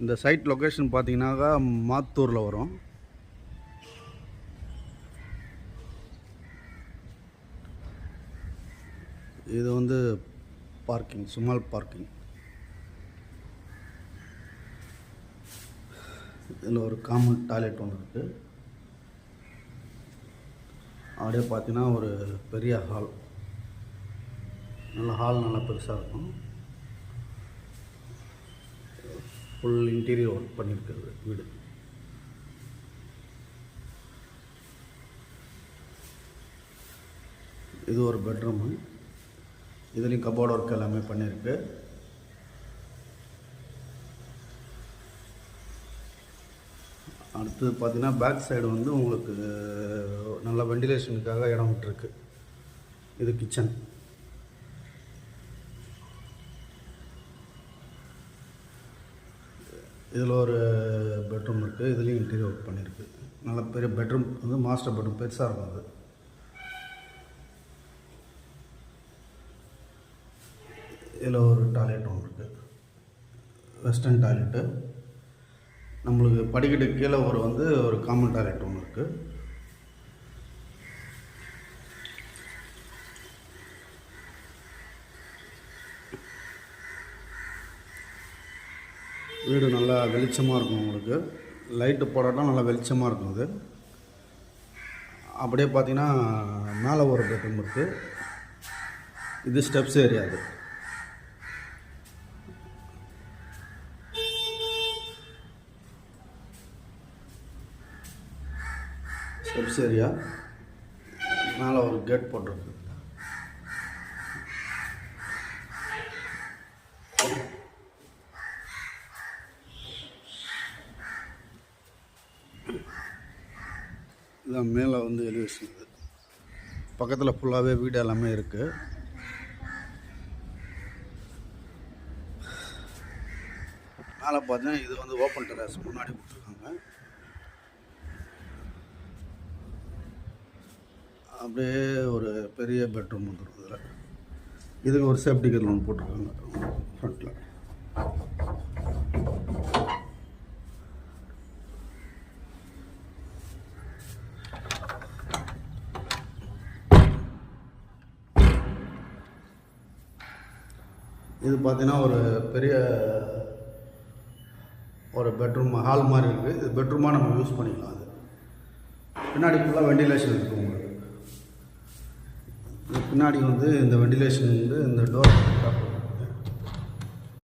இந்த side location பார்த்தீங்கன்னாக்கா மாத்தூரில் வரும். இது வந்து பார்க்கிங், சுமால் பார்க்கிங். இதில் ஒரு காமன் டாய்லெட் ஒன்று இருக்குது. அப்படியே பார்த்தீங்கன்னா ஒரு பெரிய ஹால், நல்லா பெருசாக இருக்கும். ஃபுல் இன்டீரியர் ஒர்க் பண்ணியிருக்கிறது வீடு. இது ஒரு பெட்ரூமு. இதுலேயும் கபோர்டு ஒர்க் எல்லாமே பண்ணியிருக்கு. அடுத்தது பார்த்தீங்கன்னா பேக் சைடு வந்து உங்களுக்கு நல்ல வெண்டிலேஷனுக்காக இடம் விட்டுருக்கு. இது கிச்சன். இதில் ஒரு பெட்ரூம் இருக்குது. இதுலேயும் இன்டீரியர் ஒர்க் பண்ணியிருக்கு. நல்ல பெரிய பெட்ரூம் வந்து மாஸ்டர் பெட்ரூம், பெருசாக இருக்கும் அது. இதில் ஒரு டாய்லெட் ஒன்று இருக்குது, வெஸ்டர்ன் டாய்லெட்டு. நம்மளுக்கு படிக்கட்டு கீழே ஒரு காமன் டாய்லெட் ஒன்று இருக்குது. வீடு நல்லா வெளிச்சமாக இருக்கும். உங்களுக்கு லைட்டு போடாட்டா நல்லா வெளிச்சமாக இருக்கும். அது அப்படியே பார்த்தீங்கன்னா மேலே ஒரு பெட்ரூம் இருக்குது. இது ஸ்டெப்ஸ் ஏரியா. அது ஸ்டெப்ஸ் ஏரியா. மேலே ஒரு கேட் போட்டிருக்கு. இதான் மேலே வந்து எலிவேஷன். இது பக்கத்தில் ஃபுல்லாகவே வீடு எல்லாமே இருக்குது. மேலே பார்த்தீங்கன்னா இது வந்து ஓப்பன் டெரஸ் முன்னாடி கொடுத்துருக்காங்க. அப்படியே ஒரு பெரிய பெட்ரூம் வந்துடும். இதில் இதுக்கு ஒரு சேஃப்டி கல் ஒன்று போட்டிருக்காங்க ஃப்ரண்ட்டில். இது பார்த்தீங்கன்னா ஒரு பெரிய ஒரு பெட்ரூம் ஹால் மாதிரி இருக்குது. இது பெட்ரூமாக நம்ம யூஸ் பண்ணிக்கலாம். அது பின்னாடி ஃபுல்லாக வெண்டிலேஷன் இருக்குது. உங்களுக்கு பின்னாடி வந்து இந்த வெண்டிலேஷன் வந்து இந்த டோர்